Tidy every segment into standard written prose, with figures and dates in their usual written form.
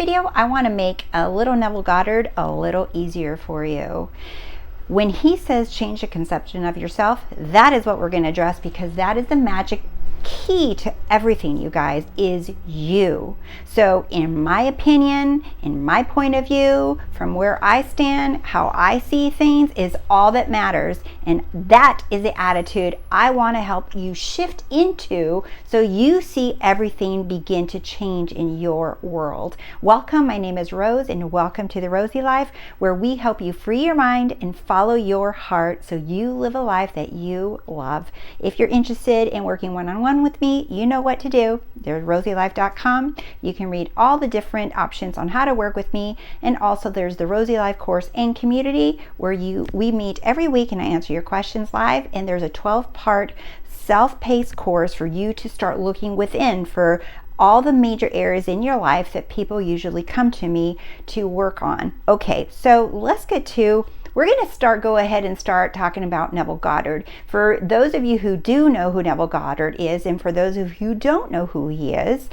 video, I want to make a little Neville Goddard a little easier for you. When he says change the conception of yourself, that is what we're going to address, because that is the magic key to everything, you guys, is you. So in my opinion, in my point of view, from where I stand, how I see things is all that matters, and that is the attitude I want to help you shift into, so you see everything begin to change in your world. Welcome, my name is Rose, and welcome to The Rosey Life, where we help you free your mind and follow your heart so you live a life that you love. If you're interested in working one-on-one with me, you know what to do. There's TheRoseyLife.com. You can read all the different options on how to work with me, and also there's the Rosey Life course and community, where we meet every week and I answer your questions live, and there's a 12-part self-paced course for you to start looking within for all the major areas in your life that people usually come to me to work on. Okay, so let's get to, we're going to go ahead and start talking about Neville Goddard. For those of you who do know who Neville Goddard is, and for those of you who don't know who he is,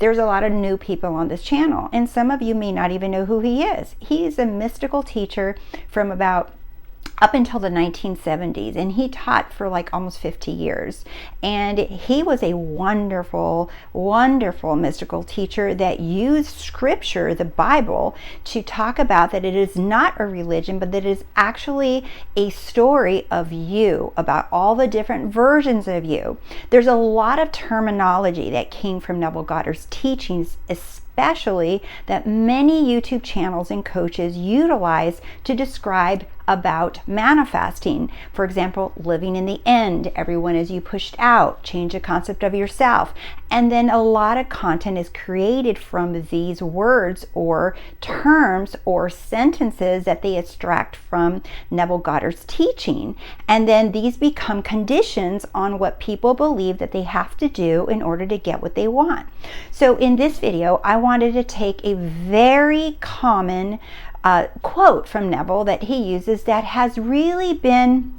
there's a lot of new people on this channel, and some of you may not even know who he is. He is a mystical teacher from about up until the 1970s, and he taught for like almost 50 years, and he was a wonderful mystical teacher that used scripture, the Bible, to talk about that it is not a religion, but that it is actually a story of you, about all the different versions of you. There's a lot of terminology that came from Neville Goddard's teachings, especially that many YouTube channels and coaches utilize to describe about manifesting. For example, living in the end, everyone as you pushed out, change the concept of yourself. And then a lot of content is created from these words or terms or sentences that they extract from Neville Goddard's teaching. And then these become conditions on what people believe that they have to do in order to get what they want. So in this video, I wanted to take a very common quote from Neville that he uses that has really been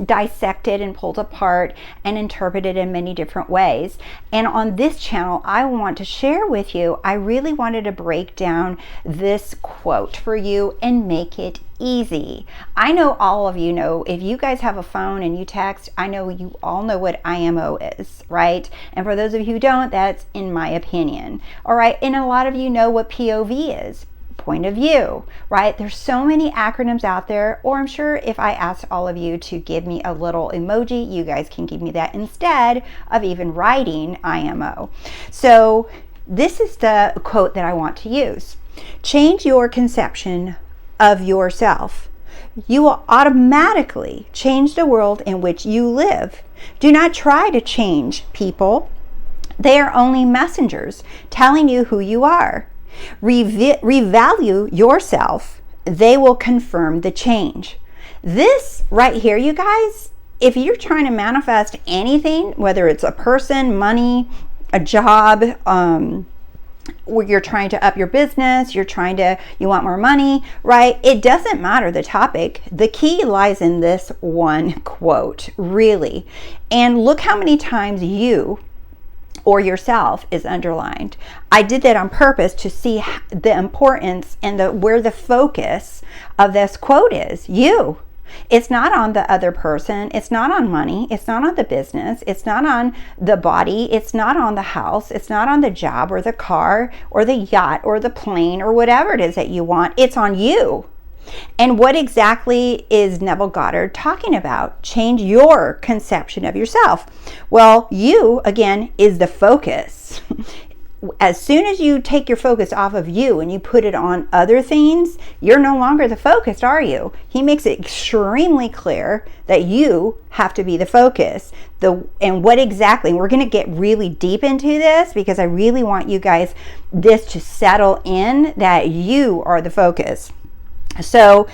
dissected and pulled apart and interpreted in many different ways. And on this channel, I want to share with you, I really wanted to break down this quote for you and make it easy. I know all of you know, if you guys have a phone and you text, I know you all know what IMO is, right? And for those of you who don't, that's in my opinion. All right, and a lot of you know what POV is. Point of view, right? There's so many acronyms out there, or I'm sure if I asked all of you to give me a little emoji, you guys can give me that instead of even writing IMO. So this is the quote that I want to use. Change your conception of yourself. You will automatically change the world in which you live. Do not try to change people. They are only messengers telling you who you are. Revalue yourself. They will confirm the change. This right here, you guys, if you're trying to manifest anything, whether it's a person, money, a job, where you're trying to up your business, you want more money, right? It doesn't matter the topic. The key lies in this one quote, really. And look how many times you or yourself is underlined. I did that on purpose to see the importance and where the focus of this quote is. You. It's not on the other person. It's not on money. It's not on the business. It's not on the body. It's not on the house. It's not on the job or the car or the yacht or the plane or whatever it is that you want. It's on you. And what exactly is Neville Goddard talking about? Change your conception of yourself. Well, you, again, is the focus. As soon as you take your focus off of you and you put it on other things, you're no longer the focus, are you? He makes it extremely clear that you have to be the focus. And what exactly, we're going to get really deep into this because I really want you guys this to settle in, that you are the focus. So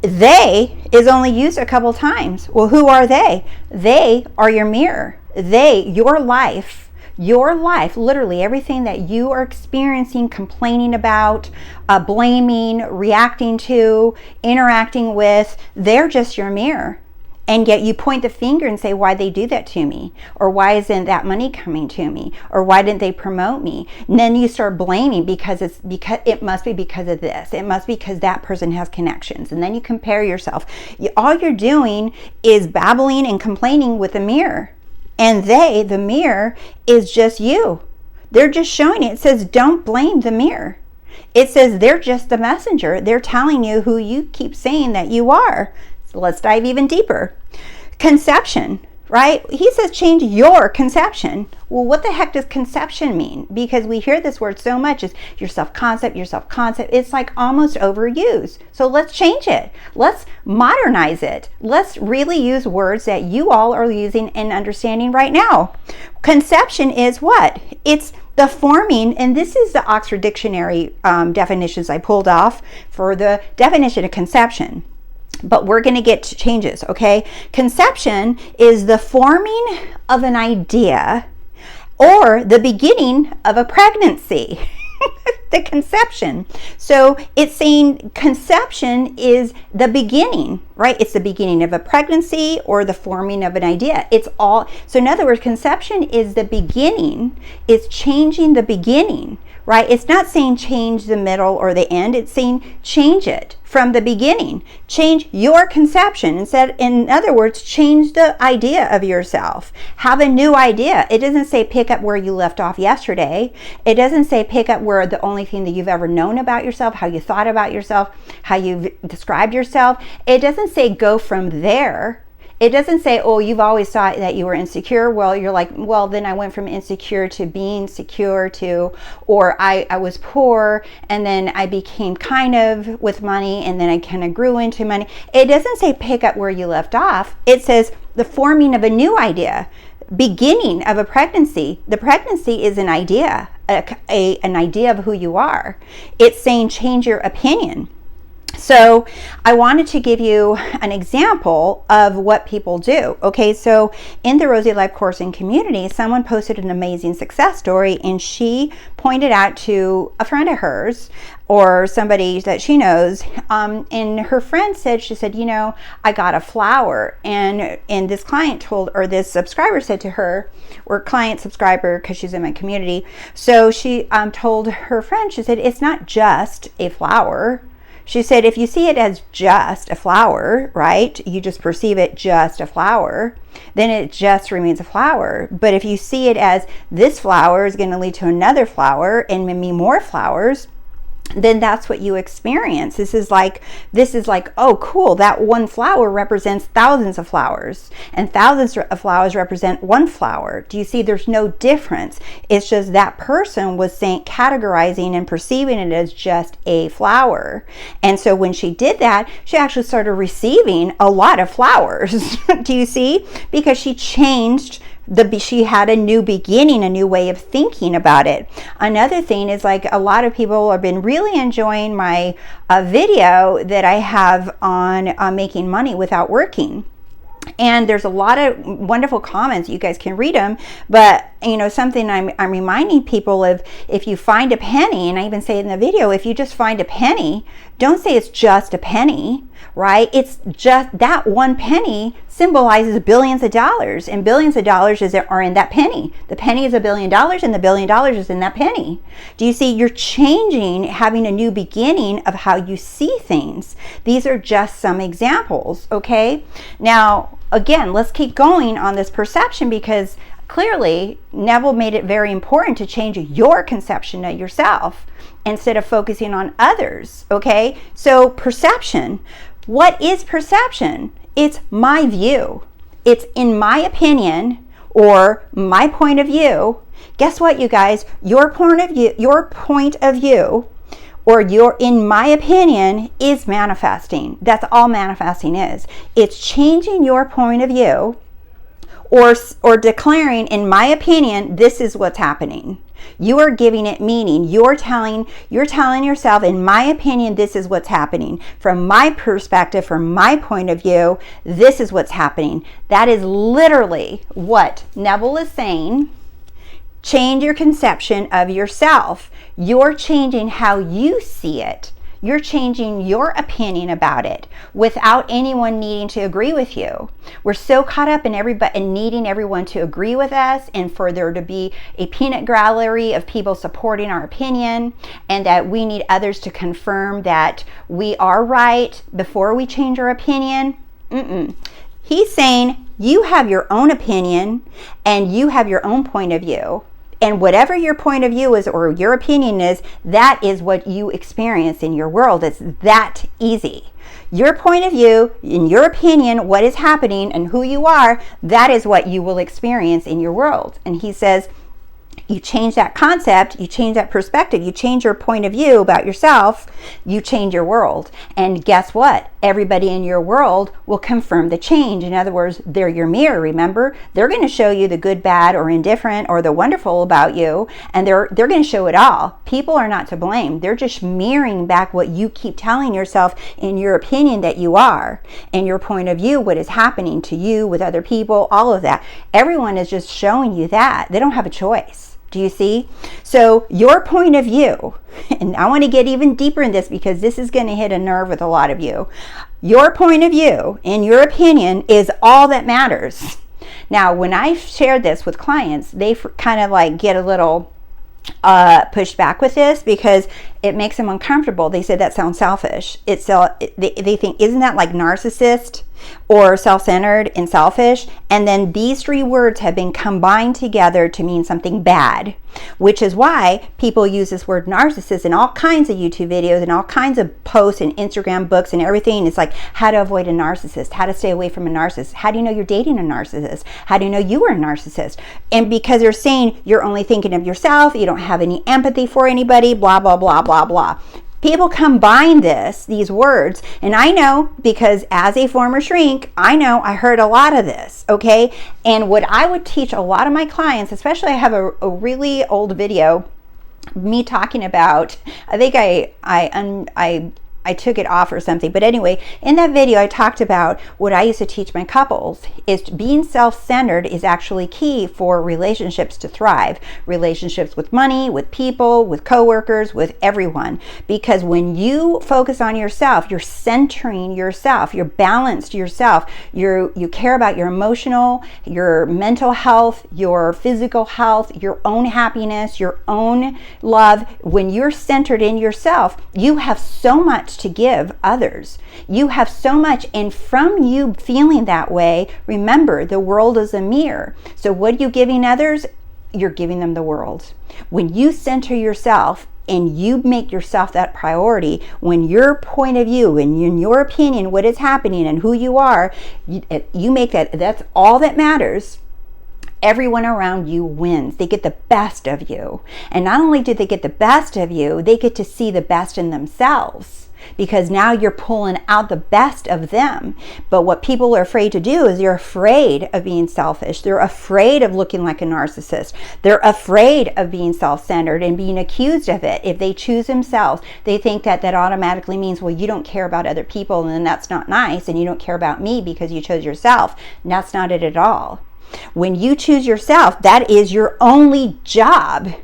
they is only used a couple times. Well, who are they? They are your mirror. Your life, literally everything that you are experiencing, complaining about, blaming, reacting to, interacting with, they're just your mirror. And yet you point the finger and say, why they do that to me? Or why isn't that money coming to me? Or why didn't they promote me? And then you start blaming because it must be because of this. It must be because that person has connections. And then you compare yourself. All you're doing is babbling and complaining with the mirror. And the mirror, is just you. They're just showing it. It says, don't blame the mirror. It says they're just the messenger. They're telling you who you keep saying that you are. So let's dive even deeper. Conception, right? He says change your conception. Well, what the heck does conception mean? Because we hear this word so much, is your self-concept, your self-concept. It's like almost overused. So let's change it. Let's modernize it. Let's really use words that you all are using and understanding right now. Conception is what? It's the forming, and this is the Oxford Dictionary definitions I pulled off for the definition of conception. But we're going to get to changes, okay? Conception is the forming of an idea or the beginning of a pregnancy. The conception. So it's saying conception is the beginning, right? It's the beginning of a pregnancy or the forming of an idea. It's all, so in other words, conception is the beginning. It's changing the beginning, right? It's not saying change the middle or the end. It's saying change it from the beginning. Change your conception. Instead, in other words, change the idea of yourself. Have a new idea. It doesn't say pick up where you left off yesterday. It doesn't say pick up where the only thing that you've ever known about yourself, how you thought about yourself, how you've described yourself. It doesn't say go from there. It doesn't say, oh, you've always thought that you were insecure. Well, you're like, well, then I went from insecure to being secure to, or I was poor and then I became kind of with money and then I kind of grew into money. It doesn't say pick up where you left off. It says the forming of a new idea, beginning of a pregnancy. The pregnancy is an idea, an idea of who you are. It's saying change your opinion. So I wanted to give you an example of what people do. Okay, so in the Rosey Life course and community, someone posted an amazing success story, and she pointed out to a friend of hers or somebody that she knows, and her friend said, she said, you know, I got a flower, and this client told, or this subscriber said to her, or client subscriber, because she's in my community, so she told her friend, she said, it's not just a flower. She said, if you see it as just a flower, right, you just perceive it just a flower, then it just remains a flower. But if you see it as this flower is going to lead to another flower and maybe more flowers, then that's what you experience. This is like, oh, cool, that one flower represents thousands of flowers, and thousands of flowers represent one flower. Do you see? There's no difference. It's just that person was categorizing and perceiving it as just a flower. And so when she did that, she actually started receiving a lot of flowers. Do you see? Because she changed she had a new beginning, a new way of thinking about it. Another thing is, like, a lot of people have been really enjoying my video that I have on making money without working. And there's a lot of wonderful comments. You guys can read them. But, you know, something I'm reminding people of, if you find a penny, and I even say it in the video, if you just find a penny, don't say it's just a penny, right? It's just that one penny symbolizes billions of dollars, and billions of dollars are in that penny. The penny is $1 billion, and the $1 billion is in that penny. Do you see? You're changing, having a new beginning of how you see things. These are just some examples, okay? Now, again, let's keep going on this perception, because clearly Neville made it very important to change your conception of yourself instead of focusing on others, okay? So perception. What is perception? It's my view. It's in my opinion or my point of view. Guess what, you guys? Your point of view, or your, in my opinion, is manifesting. That's all manifesting is. It's changing your point of view, or declaring, in my opinion, this is what's happening. You are giving it meaning. You're telling yourself, in my opinion, this is what's happening. From my perspective, from my point of view, this is what's happening. That is literally what Neville is saying. Change your conception of yourself. You're changing how you see it. You're changing your opinion about it without anyone needing to agree with you. We're so caught up in needing everyone to agree with us, and for there to be a peanut gallery of people supporting our opinion, and that we need others to confirm that we are right before we change our opinion. He's saying you have your own opinion and you have your own point of view. And whatever your point of view is or your opinion is, that is what you experience in your world. It's that easy. Your point of view, in your opinion, what is happening and who you are, that is what you will experience in your world. And he says, you change that concept, you change that perspective, you change your point of view about yourself, you change your world. And guess what? Everybody in your world will confirm the change. In other words, they're your mirror, remember? They're going to show you the good, bad, or indifferent, or the wonderful about you, and they're going to show it all. People are not to blame. They're just mirroring back what you keep telling yourself in your opinion that you are, and your point of view, what is happening to you with other people, all of that. Everyone is just showing you that. They don't have a choice. Do you see? So your point of view, and I want to get even deeper in this because this is going to hit a nerve with a lot of you. Your point of view and your opinion is all that matters. Now, when I shared this with clients, they kind of like get a little pushed back with this because it makes them uncomfortable. They said that sounds selfish. They think, isn't that like narcissist or self-centered and selfish? And then these three words have been combined together to mean something bad, which is why people use this word narcissist in all kinds of YouTube videos and all kinds of posts and Instagram books and everything. It's like how to avoid a narcissist, how to stay away from a narcissist. How do you know you're dating a narcissist? How do you know you are a narcissist? And because they're saying you're only thinking of yourself, you don't have any empathy for anybody, blah, blah, blah, blah, blah. People combine these words, and I know because as a former shrink, I know I heard a lot of this, okay? And what I would teach a lot of my clients, especially I have a really old video, me talking about, I think I took it off or something. But anyway, in that video, I talked about what I used to teach my couples is being self-centered is actually key for relationships to thrive. Relationships with money, with people, with coworkers, with everyone. Because when you focus on yourself, you're centering yourself, you're balanced yourself, you care about your emotional, your mental health, your physical health, your own happiness, your own love. When you're centered in yourself, you have so much to give others. You have so much, and from you feeling that way, remember, the world is a mirror. So what are you giving others? You're giving them the world. When you center yourself and you make yourself that priority, when your point of view and in your opinion, what is happening and who you are, you make that's all that matters. Everyone around you wins. They get the best of you. And not only do they get the best of you, they get to see the best in themselves. Because now you're pulling out the best of them. But what people are afraid to do is they're afraid of being selfish. They're afraid of looking like a narcissist. They're afraid of being self-centered and being accused of it. If they choose themselves, they think that automatically means, well, you don't care about other people, and then that's not nice, and you don't care about me because you chose yourself. And that's not it at all. When you choose yourself, that is your only job,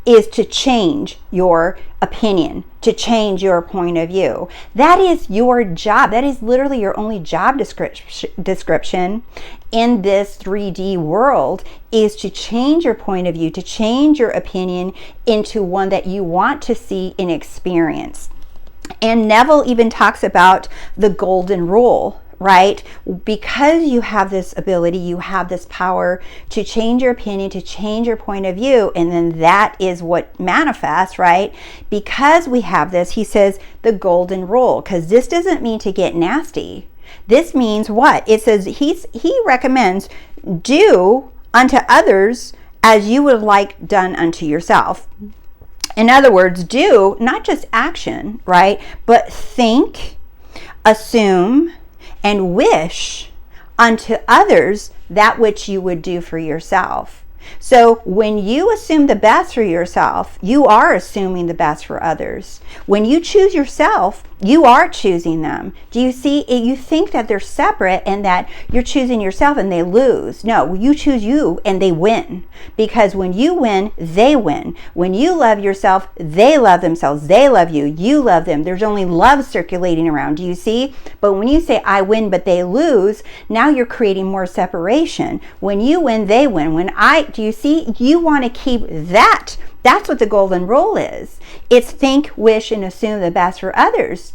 is to change your opinion, to change your point of view. That is your job. That is literally your only job description in this 3D world, is to change your point of view, to change your opinion into one that you want to see and experience. And Neville even talks about the golden rule, right? Because you have this ability, you have this power to change your opinion, to change your point of view, and then that is what manifests, right? Because we have this, he says, the golden rule, because this doesn't mean to get nasty. This means what? It says he recommends do unto others as you would like done unto yourself. In other words, do not just action, right? But think, assume, and wish unto others that which you would do for yourself. So when you assume the best for yourself, you are assuming the best for others. When you choose yourself, you are choosing them. Do you see? You think that they're separate and that you're choosing yourself and they lose. No, you choose you and they win. Because when you win, they win. When you love yourself, they love themselves. They love you. You love them. There's only love circulating around. Do you see? But when you say, I win, but they lose, now you're creating more separation. When you win, they win. Do you see? You want to keep that. That's what the golden rule is. It's think, wish, and assume the best for others.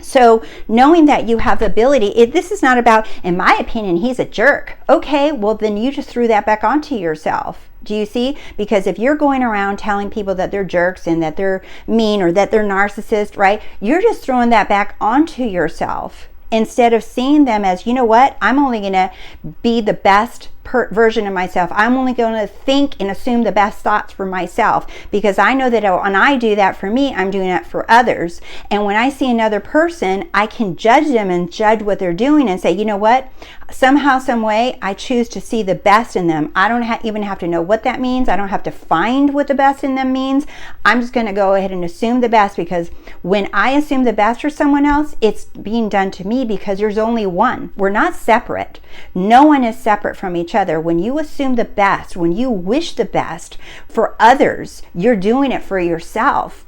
So knowing that you have the ability, this is not about, in my opinion, he's a jerk. Okay, well then you just threw that back onto yourself. Do you see? Because if you're going around telling people that they're jerks and that they're mean or that they're narcissists, right? You're just throwing that back onto yourself instead of seeing them as, you know what? I'm only going to be the best version of myself. I'm only going to think and assume the best thoughts for myself, because I know that when I do that for me, I'm doing it for others. And when I see another person, I can judge them and judge what they're doing and say, you know what? Somehow, some way, I choose to see the best in them. I don't even have to know what that means. I don't have to find what the best in them means. I'm just going to go ahead and assume the best, because when I assume the best for someone else, it's being done to me, because there's only one. We're not separate. No one is separate from each other. When you assume the best, when you wish the best for others, you're doing it for yourself.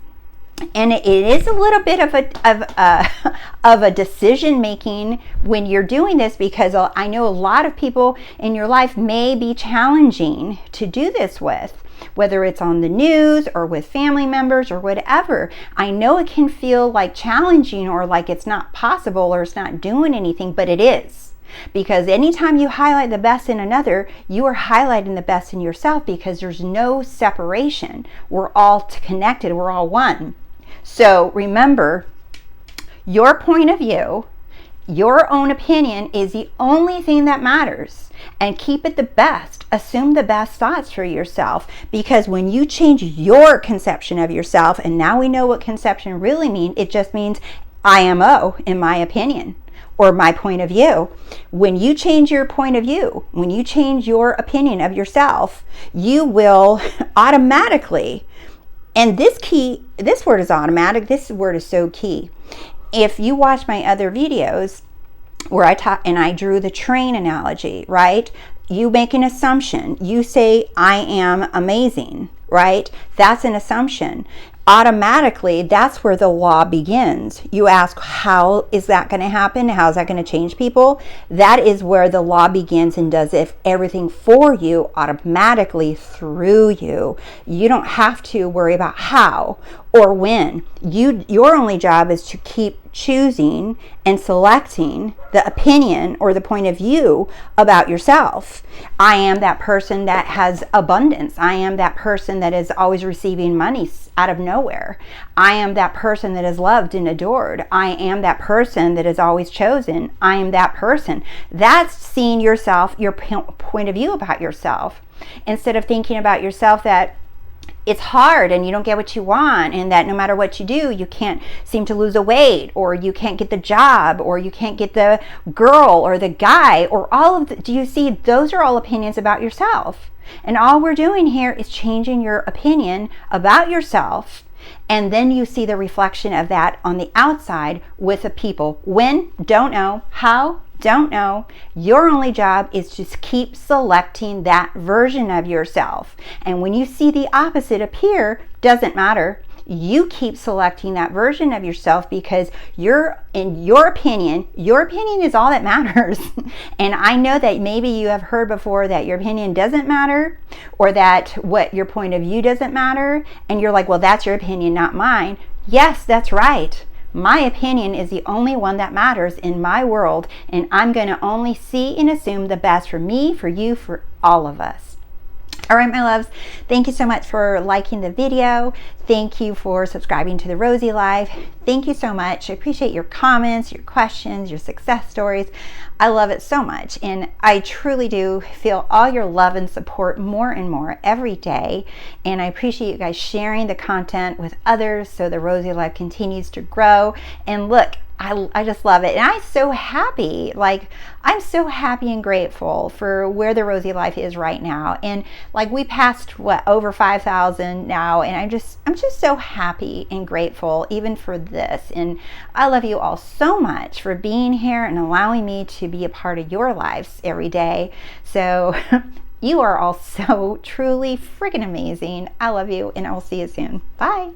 And it is a little bit of a decision making when you're doing this, because I know a lot of people in your life may be challenging to do this with, whether it's on the news or with family members or whatever. I know it can feel like challenging or like it's not possible or it's not doing anything, but it is. Because anytime you highlight the best in another, you are highlighting the best in yourself, because there's no separation. We're all connected. We're all one. So remember, your point of view, your own opinion is the only thing that matters. And keep it the best. Assume the best thoughts for yourself, because when you change your conception of yourself, and now we know what conception really means, it just means IMO, in my opinion, or my point of view. When you change your point of view, when you change your opinion of yourself, you will automatically, and this word is automatic, this word is so key. If you watch my other videos where I talk and I drew the train analogy, right? You make an assumption. You say, I am amazing, right? That's an assumption. Automatically, that's where the law begins. You ask, how is that going to happen? How is that going to change people? That is where the law begins and does everything for you automatically through you. You don't have to worry about how or when. Your only job is to keep choosing and selecting the opinion or the point of view about yourself. I am that person that has abundance. I am that person that is always receiving money out of nowhere. I am that person that is loved and adored. I am that person that is always chosen. I am that person. That's seeing yourself, your point of view about yourself, instead of thinking about yourself that it's hard and you don't get what you want, and that no matter what you do, you can't seem to lose a weight, or you can't get the job, or you can't get the girl or the guy, or all of the, do you see? Those are all opinions about yourself. And all we're doing here is changing your opinion about yourself. And then you see the reflection of that on the outside with the people. When? Don't know. How? Don't know. Your only job is to keep selecting that version of yourself. And when you see the opposite appear, doesn't matter. You keep selecting that version of yourself, because in your opinion is all that matters. And I know that maybe you have heard before that your opinion doesn't matter, or that what your point of view doesn't matter. And you're like, well, that's your opinion, not mine. Yes, that's right. My opinion is the only one that matters in my world, and I'm going to only see and assume the best for me, for you, for all of us. All right, my loves, thank you so much for liking the video. Thank you for subscribing to The Rosey Life. Thank you so much. I appreciate your comments, your questions, your success stories. I love it so much. And I truly do feel all your love and support more and more every day. And I appreciate you guys sharing the content with others so The Rosey Life continues to grow. And look, I just love it. And I'm so happy. Like, I'm so happy and grateful for where the Rosey Life is right now. And like, we passed what, over 5,000 now. And I'm just so happy and grateful even for this. And I love you all so much for being here and allowing me to be a part of your lives every day. So you are all so truly freaking amazing. I love you, and I will see you soon. Bye.